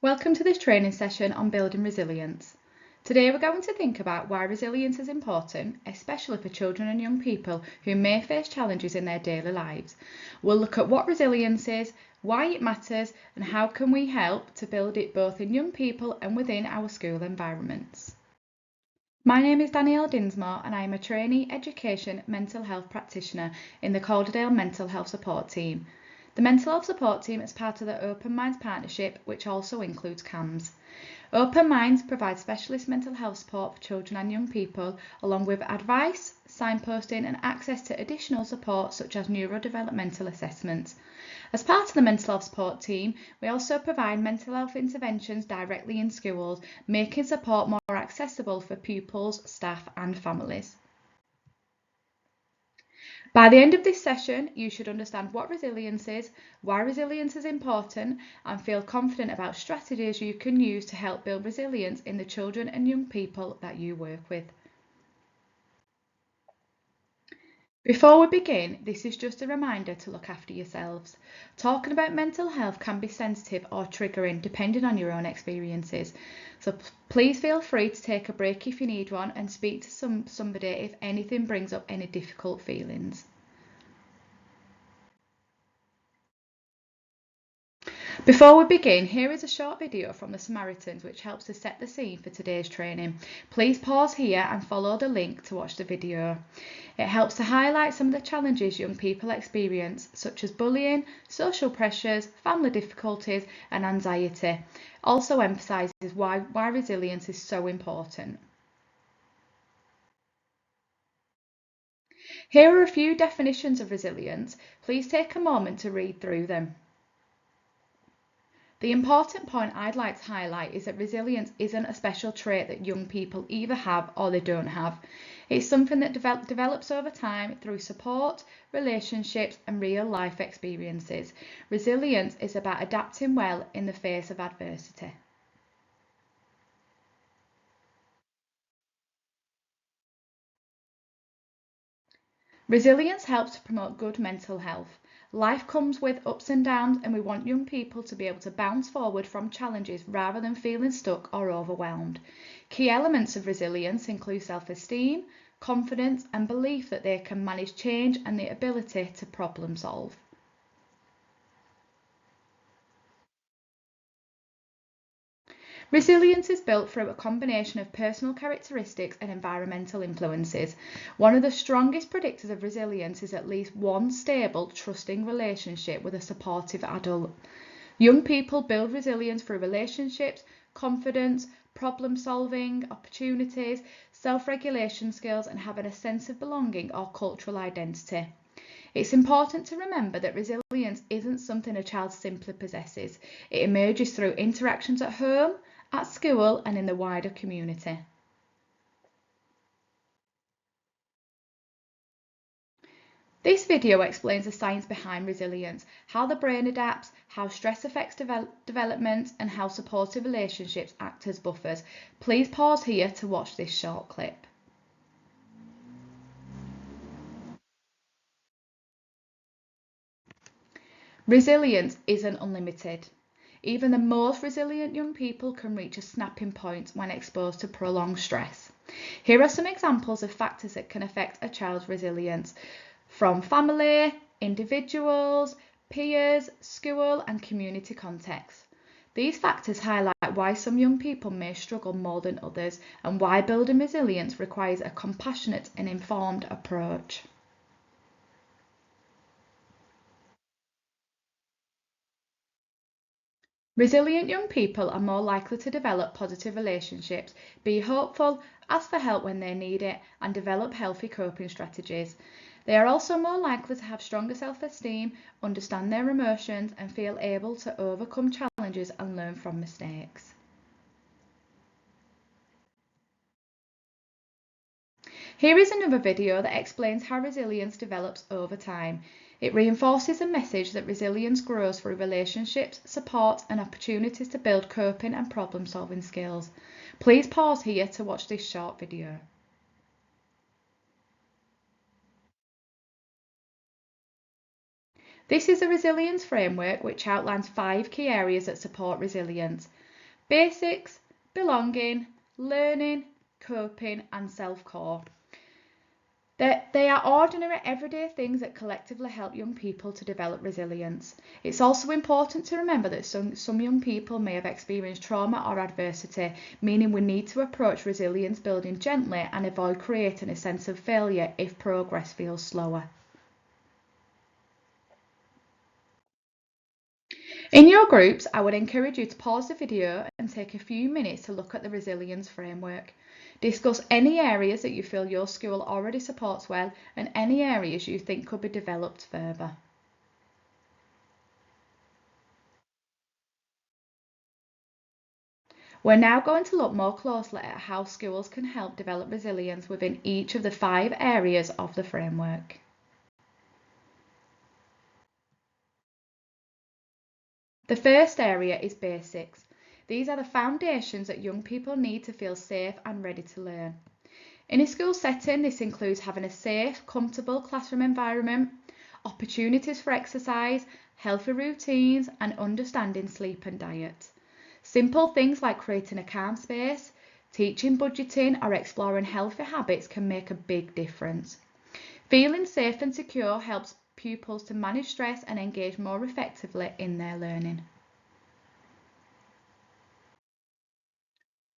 Welcome to this training session on building resilience. Today we're going to think about why resilience is important, especially for children and young people who may face challenges in their daily lives. We'll look at what resilience is, why it matters, and how can we help to build it both in young people and within our school environments. My name is Danielle Dinsmore and I am a Trainee Education Mental Health Practitioner in the Calderdale Mental Health Support Team. The Mental Health Support Team is part of the Open Minds Partnership, which also includes CAMHS. Open Minds provides specialist mental health support for children and young people, along with advice, signposting and access to additional support such as neurodevelopmental assessments. As part of the Mental Health Support Team, we also provide mental health interventions directly in schools, making support more accessible for pupils, staff and families. By the end of this session, you should understand what resilience is, why resilience is important, and feel confident about strategies you can use to help build resilience in the children and young people that you work with. Before we begin, this is just a reminder to look after yourselves. Talking about mental health can be sensitive or triggering depending on your own experiences. So please feel free to take a break if you need one and speak to somebody if anything brings up any difficult feelings. Before we begin, here is a short video from the Samaritans which helps to set the scene for today's training. Please pause here and follow the link to watch the video. It helps to highlight some of the challenges young people experience, such as bullying, social pressures, family difficulties and anxiety. Also emphasises why resilience is so important. Here are a few definitions of resilience. Please take a moment to read through them. The important point I'd like to highlight is that resilience isn't a special trait that young people either have or they don't have. It's something that develops over time through support, relationships and real life experiences. Resilience is about adapting well in the face of adversity. Resilience helps to promote good mental health. Life comes with ups and downs and we want young people to be able to bounce forward from challenges rather than feeling stuck or overwhelmed. Key elements of resilience include self-esteem, confidence and belief that they can manage change and the ability to problem solve. Resilience is built through a combination of personal characteristics and environmental influences. One of the strongest predictors of resilience is at least one stable, trusting relationship with a supportive adult. Young people build resilience through relationships, confidence, problem solving, opportunities, self-regulation skills, and having a sense of belonging or cultural identity. It's important to remember that resilience isn't something a child simply possesses. It emerges through interactions at home, at school and in the wider community. This video explains the science behind resilience, how the brain adapts, how stress affects development and how supportive relationships act as buffers. Please pause here to watch this short clip. Resilience isn't unlimited. Even the most resilient young people can reach a snapping point when exposed to prolonged stress. Here are some examples of factors that can affect a child's resilience, from family, individuals, peers, school and community contexts. These factors highlight why some young people may struggle more than others and why building resilience requires a compassionate and informed approach. Resilient young people are more likely to develop positive relationships, be hopeful, ask for help when they need it, and develop healthy coping strategies. They are also more likely to have stronger self-esteem, understand their emotions, and feel able to overcome challenges and learn from mistakes. Here is another video that explains how resilience develops over time. It reinforces a message that resilience grows through relationships, support and opportunities to build coping and problem solving skills. Please pause here to watch this short video. This is a resilience framework which outlines 5 key areas that support resilience. Basics, belonging, learning, coping and self-core. They are ordinary, everyday things that collectively help young people to develop resilience. It's also important to remember that some young people may have experienced trauma or adversity, meaning we need to approach resilience building gently and avoid creating a sense of failure if progress feels slower. In your groups, I would encourage you to pause the video and take a few minutes to look at the resilience framework. Discuss any areas that you feel your school already supports well and any areas you think could be developed further. We're now going to look more closely at how schools can help develop resilience within each of the 5 areas of the framework. The first area is basics. These are the foundations that young people need to feel safe and ready to learn. In a school setting, this includes having a safe, comfortable classroom environment, opportunities for exercise, healthy routines, and understanding sleep and diet. Simple things like creating a calm space, teaching budgeting, or exploring healthy habits can make a big difference. Feeling safe and secure helps pupils to manage stress and engage more effectively in their learning.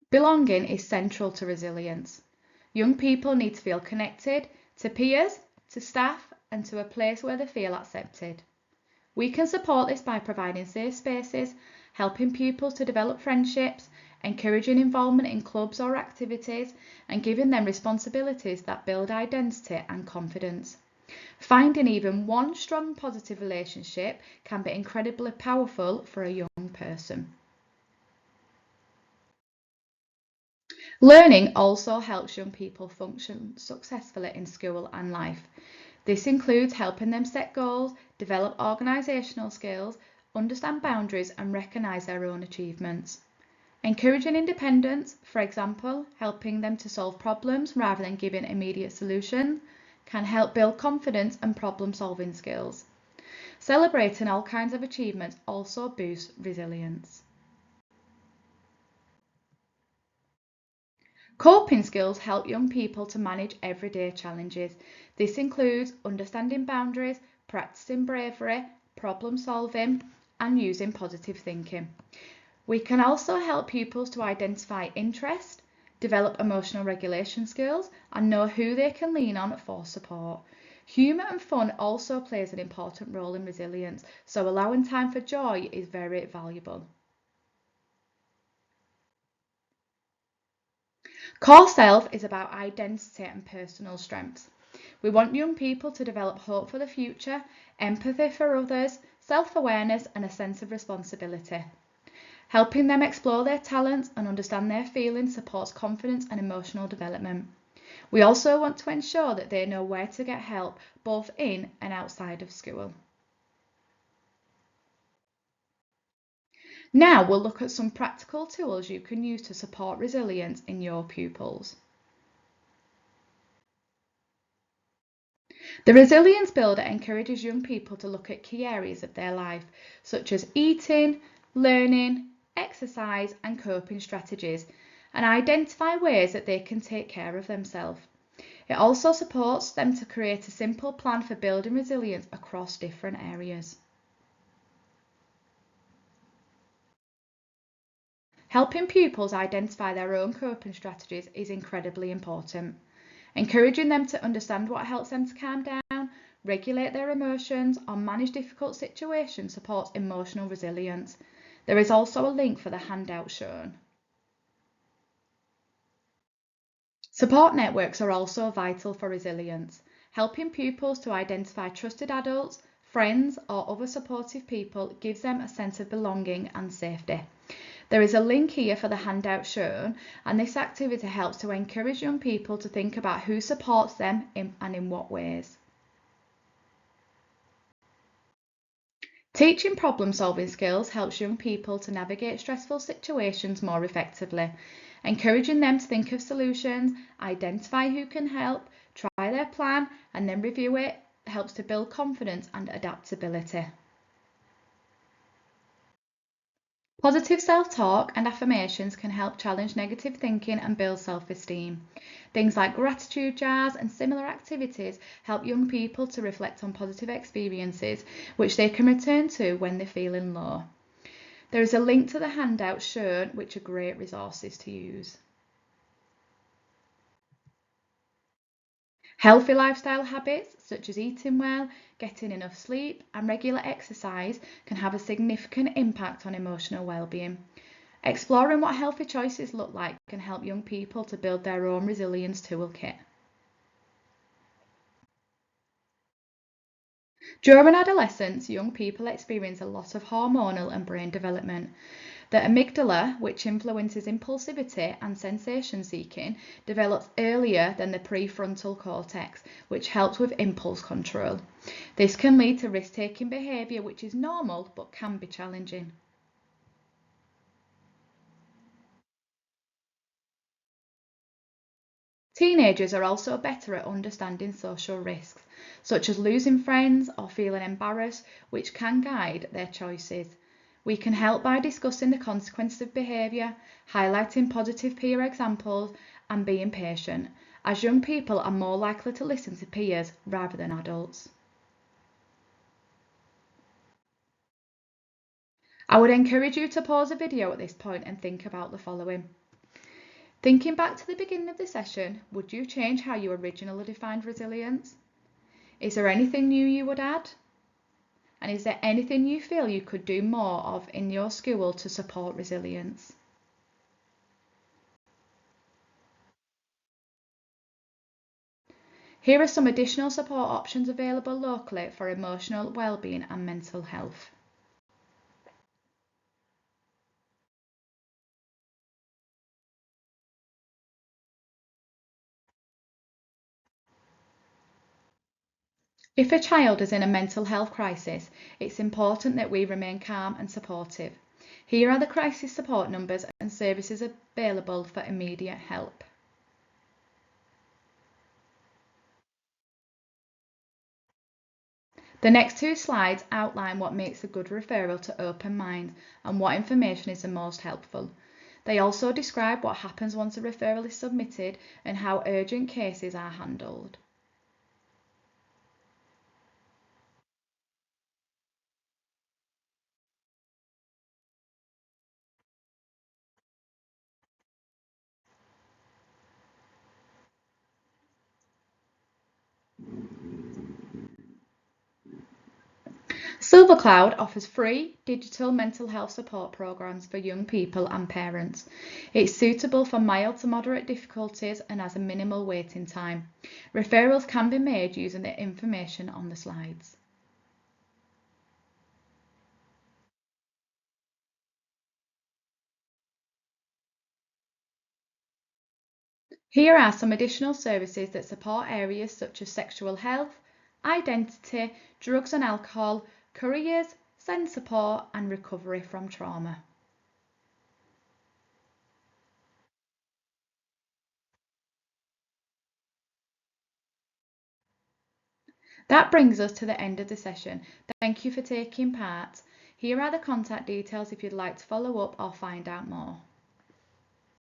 Belonging is central to resilience. Young people need to feel connected to peers, to staff, and to a place where they feel accepted. We can support this by providing safe spaces, helping pupils to develop friendships, encouraging involvement in clubs or activities, and giving them responsibilities that build identity and confidence. Finding even one strong positive relationship can be incredibly powerful for a young person. Learning also helps young people function successfully in school and life. This includes helping them set goals, develop organisational skills, understand boundaries and recognise their own achievements. Encouraging independence, for example, helping them to solve problems rather than giving immediate solutions, can help build confidence and problem-solving skills. Celebrating all kinds of achievements also boosts resilience. Coping skills help young people to manage everyday challenges. This includes understanding boundaries, practicing bravery, problem solving, and using positive thinking. We can also help pupils to identify interest, develop emotional regulation skills, and know who they can lean on for support. Humour and fun also plays an important role in resilience, so allowing time for joy is very valuable. Core self is about identity and personal strengths. We want young people to develop hope for the future, empathy for others, self-awareness and a sense of responsibility. Helping them explore their talents and understand their feelings supports confidence and emotional development. We also want to ensure that they know where to get help, both in and outside of school. Now we'll look at some practical tools you can use to support resilience in your pupils. The Resilience Builder encourages young people to look at key areas of their life, such as eating, learning, exercise and coping strategies, and identify ways that they can take care of themselves. It also supports them to create a simple plan for building resilience across different areas. Helping pupils identify their own coping strategies is incredibly important. Encouraging them to understand what helps them to calm down, regulate their emotions, or manage difficult situations supports emotional resilience. There is also a link for the handout shown. Support networks are also vital for resilience. Helping pupils to identify trusted adults, friends, or other supportive people gives them a sense of belonging and safety. There is a link here for the handout shown, and this activity helps to encourage young people to think about who supports them and in what ways. Teaching problem-solving skills helps young people to navigate stressful situations more effectively. Encouraging them to think of solutions, identify who can help, try their plan, and then review it helps to build confidence and adaptability. Positive self-talk and affirmations can help challenge negative thinking and build self-esteem. Things like gratitude jars and similar activities help young people to reflect on positive experiences, which they can return to when they're feeling low. There is a link to the handouts shown, which are great resources to use. Healthy lifestyle habits, such as eating well, getting enough sleep, and regular exercise, can have a significant impact on emotional well-being. Exploring what healthy choices look like can help young people to build their own resilience toolkit. During adolescence, young people experience a lot of hormonal and brain development. The amygdala, which influences impulsivity and sensation seeking, develops earlier than the prefrontal cortex, which helps with impulse control. This can lead to risk-taking behaviour, which is normal but can be challenging. Teenagers are also better at understanding social risks, such as losing friends or feeling embarrassed, which can guide their choices. We can help by discussing the consequences of behaviour, highlighting positive peer examples, and being patient, as young people are more likely to listen to peers rather than adults. I would encourage you to pause the video at this point and think about the following. Thinking back to the beginning of the session, would you change how you originally defined resilience? Is there anything new you would add? And is there anything you feel you could do more of in your school to support resilience? Here are some additional support options available locally for emotional well-being and mental health. If a child is in a mental health crisis, it's important that we remain calm and supportive. Here are the crisis support numbers and services available for immediate help. The next two slides outline what makes a good referral to Open Mind and what information is the most helpful. They also describe what happens once a referral is submitted and how urgent cases are handled. SilverCloud offers free digital mental health support programs for young people and parents. It's suitable for mild to moderate difficulties and has a minimal waiting time. Referrals can be made using the information on the slides. Here are some additional services that support areas such as sexual health, identity, drugs and alcohol, careers, SEND support and recovery from trauma. That brings us to the end of the session. Thank you for taking part. Here are the contact details if you'd like to follow up or find out more.